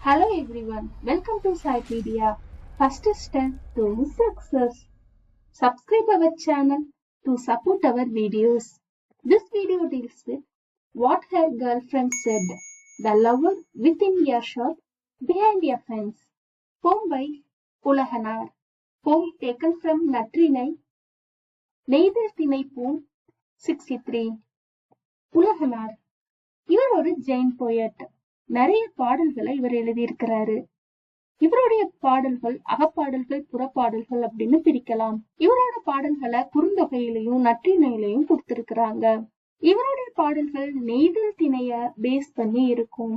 Hello everyone, welcome to Cypedia. First step to success. Subscribe our channel to support our videos. This video deals with what her girlfriend said. The lover within earshot, behind a fence. Poem by Ulaganar. Poem taken from Natrinai. Neither Tinai Poem 63. உலகனார் இவர் ஒரு Jain poet. நிறைய பாடல்களை இவர் எழுதியிருக்கிறாரு. இவருடைய பாடல்கள் அகப்பாடல்கள் புறப்பாடல்கள் அப்படின்னு பிரிக்கலாம். இவரோட பாடல்களை குறுந்தொகையிலையும் நற்றிணையிலையும் கொடுத்திருக்கிறாங்க. இவருடைய பாடல்கள் நெய்தல் திணைய பேஸ் பண்ணி இருக்கும்.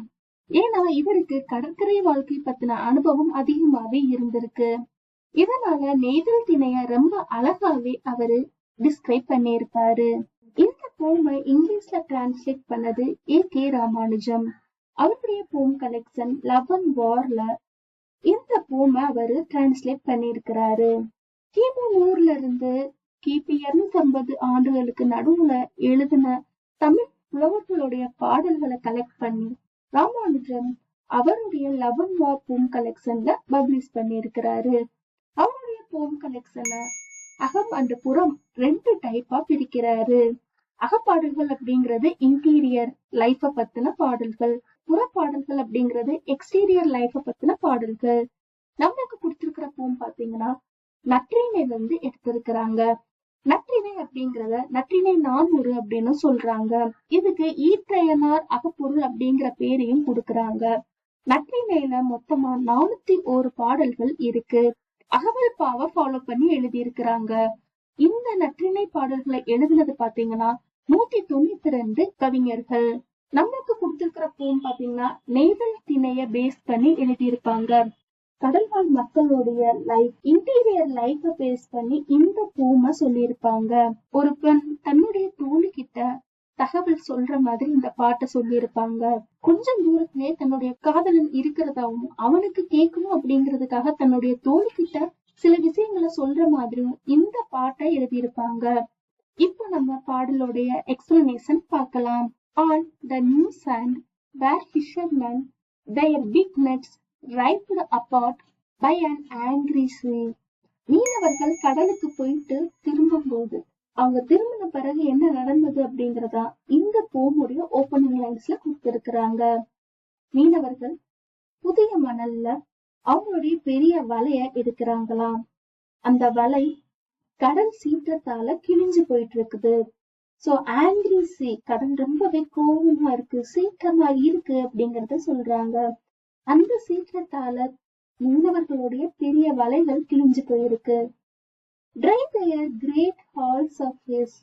ஏன்னா இவருக்கு கடற்கரை வாழ்க்கை பத்தின அனுபவம் அதிகமாவே இருந்திருக்கு. இதனால நெய்தல் திணைய ரொம்ப அழகாவே அவரு டிஸ்கிரைப் பண்ணியிருப்பாரு. இந்த போமை இங்கிலீஷ்ல டிரான்ஸ்லேட் பண்ணது A.K. ராமானுஜம். அவருடைய போம் கலெக்ஷன் லவ் அண்ட் வார்ல இந்த போமை அவரு டிரான்ஸ்லேட் பண்ணிருக்கிறாரு. கிமு 100 இருந்து கிபி 250 ஆண்டுகளுக்கு நடுவுல எழுதின தமிழ் புலவர்களுடைய பாடல்களை கலெக்ட் பண்ணி ராமானுஜம் அவருடைய லவ் அண்ட் வார் போம் கலெக்ஷன்ல பப்ளிஷ் பண்ணிருக்கிறாரு. அவருடைய போம் கலெக்ஷனை அகம் அண்ட் புறம் 2 டைப்பா பிரிக்கிறாரு. அகப்பாடல்கள் அப்படிங்கிறது இன்டீரியர் லைஃப பத்தின பாடல்கள், புறப்பாடல்கள் அப்படிங்கிறது எக்ஸ்டீரியர் லைஃப பத்தின பாடல்கள். நம்மளுக்கு கொடுத்திருக்கிற போம் பாத்தீங்கன்னா நற்றிணையில இருந்து எடுத்திருக்கிறாங்க. நற்றிணை அப்படிங்கறத நற்றிணை 400 அப்படின்னு சொல்றாங்க. இதுக்கு ஈற்றையனார் அகப்பொருள் அப்படிங்கிற பேரையும் கொடுக்கறாங்க. நற்றிணையில மொத்தமா 401 பாடல்கள் இருக்கு. அகவல் பாவை ஃபாலோ பண்ணி எழுதியிருக்கிறாங்க. இந்த நற்றிணை பாடல்களை எழுதினது பாத்தீங்கன்னா 192 கவிஞர்கள். நம்மளுக்கு கொடுத்திருக்கிற போம் பாத்தீங்கன்னா நெய்தல் திணைய பேஸ் பண்ணி எழுதியிருப்பாங்க. கடல்வாழ் மக்களுடைய லைஃப் இன்டீரியர் லைஃப பேஸ் பண்ணி இந்த போம சொல்லியிருப்பாங்க. ஒரு பெண் தன்னுடைய தோழி கிட்ட தகவல் சொல்ற மாதிரி இந்த பாட்டை சொல்லியிருப்பாங்க. கொஞ்சம் தூரத்திலே தன்னுடைய காதலன் இருக்கிறதாவும் அவனுக்கு கேட்கணும் அப்படிங்கிறதுக்காக தன்னுடைய தோழி கிட்ட சில விஷயங்களை சொல்ற மாதிரியும் இந்த பாட்டை எழுதியிருப்பாங்க. இப்போ நம்ம பாடலுடைய எக்ஸ்பிளனேஷன் பார்க்கலாம். On the new sand where fishermen their big nets ripped apart by an angry sea. மீனவர்கள் கடலுக்கு போயிட்டு திரும்பும் போது அவங்க திரும்பின பிறகு என்ன நடந்தது அப்படிங்கறதா இந்த போமுடைய ஓப்பனிங் லைன்ஸ்ல கொடுத்திருக்கிறாங்க. மீனவர்கள் புதிய மணல்ல அவங்களுடைய பெரிய வலைய எடுக்கிறாங்களாம். அந்த வலை கடல் சீற்றத்தால கிழிஞ்சு போயிட்டு இருக்குது. சோ ஆங்கிரி சி, கடல் ரொம்பவே கோபமா இருக்கு, சீற்றமா இருக்கு அப்படிங்கறத சொல்றாங்க. அந்த சீற்றத்தால மீனவர்களுடைய பெரிய வலைகள் கிழிஞ்சு போயிருக்கு. Dry their great hauls of fish,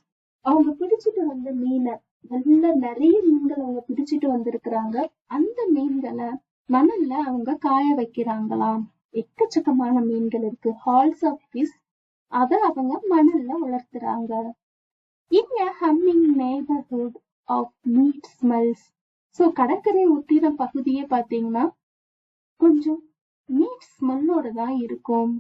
அவங்க பிடிச்சிட்டு வந்த மீனை நல்ல நிறைய மீன்கள் அவங்க பிடிச்சிட்டு வந்திருக்கிறாங்க. அந்த மீன்களை மணல்ல அவங்க காய வைக்கிறாங்களாம். எக்கச்சக்கமான மீன்கள் இருக்கு. ஹால்ஸ் ஆஃப் ஃபிஷ் அத அவங்க மணல்ல வளர்த்துறாங்க. In a humming neighborhood of meat smells. So கடற்கரை ஒட்டின பகுதியே பாத்தீங்கன்னா கொஞ்சம் மீட் ஸ்மெல்லோட தான் இருக்கும்.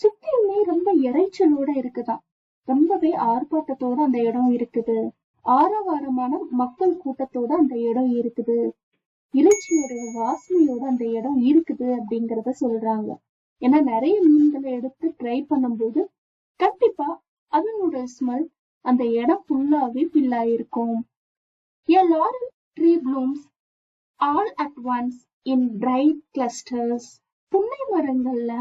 சுத்தியுமே ரொம்ப இறைச்சலோட இருக்குதான். ரொம்பவே ஆர்ப்பாட்டத்தோட அந்த இடம் இருக்குது. ஆரவாரமான மக்கள் கூட்டத்தோட அந்த இடம் இருக்குது. இறைச்சியோட வாசனையோட அந்த இடம் இருக்குது அப்படிங்கறத சொல்றாங்க. ஏன்னா நிறைய மீன்களை எடுத்து ட்ரை பண்ணும்போது கண்டிப்பா அதனோட ஸ்மெல் அந்த இடம் ஃபுல்லாவே ஃபில் ஆயிருக்கும். A laurel tree blooms all at once in bright clusters. புன்னை மரங்கள்ல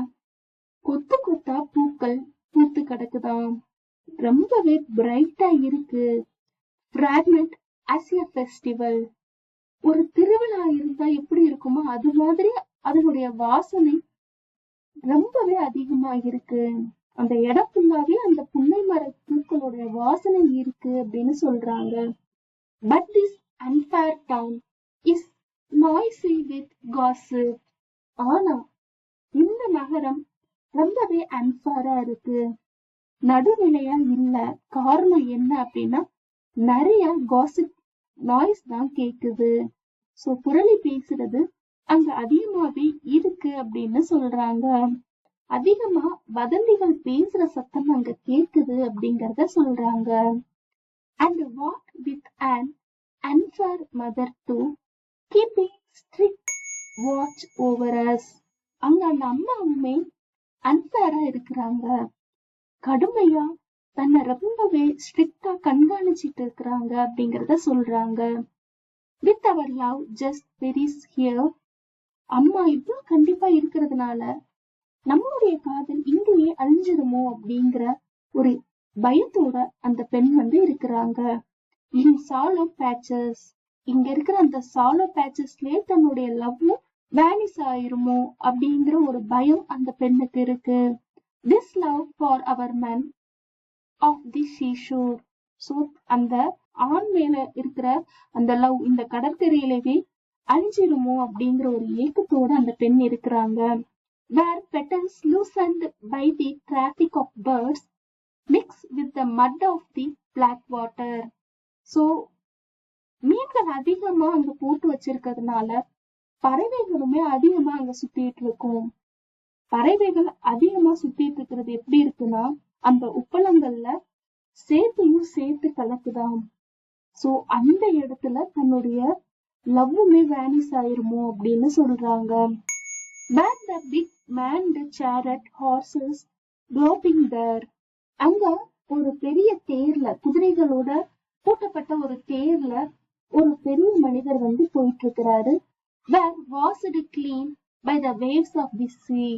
கொத்து கொத்தா பூக்கள் பூத்து கிடக்குதாம். ரொம்பவே பிரைட்டா இருக்கு. Fragrant as a festival. ஒரு திருவிழா இருந்தா எப்படி இருக்குமோ அது மாதிரி அதனுடைய வாசனை ரொம்பவே அதிகமா இருக்கு. அந்த இடம் ஃபுல்லாவே அந்த புன்னை மர பூக்களுடைய வாசனை இருக்கு அப்படின்னு சொல்றாங்க. But this unfair town is noisy with gossip. ஆனா இந்த நகரம் ரொம்பவே அன்ஃபேரா இருக்கு, நடுநிலையா இல்ல. காரணம் என்ன அப்படின்னா நிறைய காசிப் நாய்ஸ் தான் கேக்குது. சோ புரளி பேசுறது அங்க அதிகமாவே இருக்கு அப்படின்னு சொல்றாங்க. அதிகமா வதந்திகள் பேசுற சத்தம் அங்க கேக்குது அப்படிங்கறத சொல்றாங்க. And what with an unfair mother too, keeping strict watch over us. அங்க அந்த அம்மாவுமே அன்பேரா இருக்கிறாங்க, கடுமையா தன்னை ரொம்பவே ஸ்ட்ரிக்டா கண்காணிச்சிட்டு இருக்கிறாங்க அப்படிங்கறத சொல்றாங்க. With our love just perish here. அம்மா இவ்வளவு கண்டிப்பா இருக்கிறதுனால நம்மளுடைய காதல் இங்கேயே அழிஞ்சிருமோ அப்படிங்கிற ஒரு பயத்தோட அந்த பெண் இருக்கிறாங்க. இன் சாலோ பேச்சஸ், இங்க இருக்கிற அந்த சாலோ பேச்சஸ்லயே தன்னுடைய லவ்வும் வேனிஸ் ஆயிருமோ அப்படிங்கிற ஒரு பயம் அந்த பெண்ணுக்கு இருக்கு. This love for our man of the seashore. So அந்த ஆண் மேல இருக்கிற அந்த லவ் இந்த கடற்கரையிலேயே அழிஞ்சிருமோ அப்படிங்கிற ஒரு ஏக்கத்தோட அந்த பெண் இருக்கிறாங்க. வேர் petals loosened by the traffic of birds mix with the mud of the black water. So மீன்கள் அதிகமா அங்க போட்டு வச்சிருக்கிறதுனால பறவைகளுமே அதிகமா அங்க சுத்திட்டு இருக்கும். பறவைகள் அதிகமா சுத்திட்டு இருக்கிறது எப்படி இருக்குன்னா அந்த உப்பளங்கள்ல சேத்தையும் சேர்த்து கலக்குதாம். சோ அந்த இடத்துல தன்னுடைய லவ்வுமே வேனிஸ் ஆயிருமோ அப்படின்னு சொல்றாங்க. But the big manned chariot horses galloping there. அங்க ஒரு பெரிய தேர்ல, குதிரைகளோட பூட்டப்பட்ட ஒரு தேர்ல ஒரு பெரிய மனிதர் போயிட்டு இருக்கிறாரு. Where washed clean by the waves of the sea.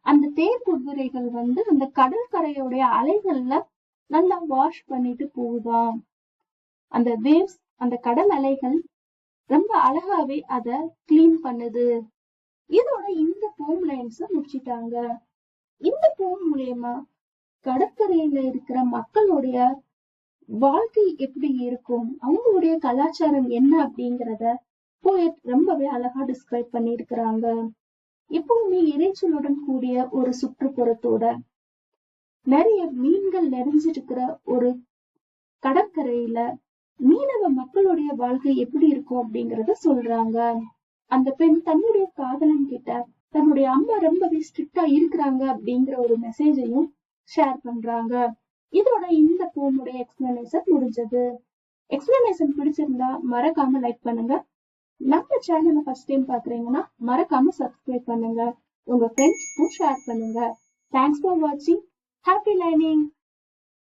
அந்த தேர் குதிரைகள் அந்த கடற்கரையோடைய அலைகள்ல நல்லா வாஷ் பண்ணிட்டு போகுதாம். அந்த வேவ்ஸ், அந்த கடல் அலைகள் ரொம்ப அழகாவே அத கிளீன் பண்ணுது. இதோட இந்த போம் லைன்ஸ் முடிச்சிட்டாங்க. இந்த போம் மூலமா கடற்கரையில இருக்கிற மக்களுடைய வாழ்க்கை எப்படி இருக்கும், அவங்களுடைய கலாச்சாரம் என்ன அப்படிங்கறத போயட் ரொம்பவே அழகா டிஸ்கிரைப் பண்ணி இருக்கிறாங்க. எப்பவுமே இறைச்சலுடன் கூடிய ஒரு சுற்றுப்புறத்தோட நிறைய மீன்கள் நிறைஞ்சிருக்கிற ஒரு கடற்கரையில மீனவ மக்களுடைய வாழ்க்கை எப்படி இருக்கும் அப்படிங்கறத சொல்றாங்க. அந்த பெண் தன்னுடைய காதலன் கிட்ட தன்னுடைய அம்மா ரொம்பவே ஸ்ட்ரிக்டா இருக்கிறாங்க அப்படிங்கிற ஒரு மெசேஜையும் ஷேர் பண்றாங்க. இதோட இந்த போமுடைய எக்ஸ்பிளனேஷன் முடிஞ்சது. எக்ஸ்பிளனேஷன் பிடிச்சிருந்தா மறக்காம லைக் பண்ணுங்க. நம்ம சேனலை ஃபர்ஸ்ட் டைம் பாக்குறீங்கன்னா மறக்காம சப்ஸ்கிரைப் பண்ணுங்க. உங்க ஃப்ரெண்ட்ஸ்க்கும் ஷேர் பண்ணுங்க. தேங்க்ஸ் ஃபார் வாட்சிங். Happy learning.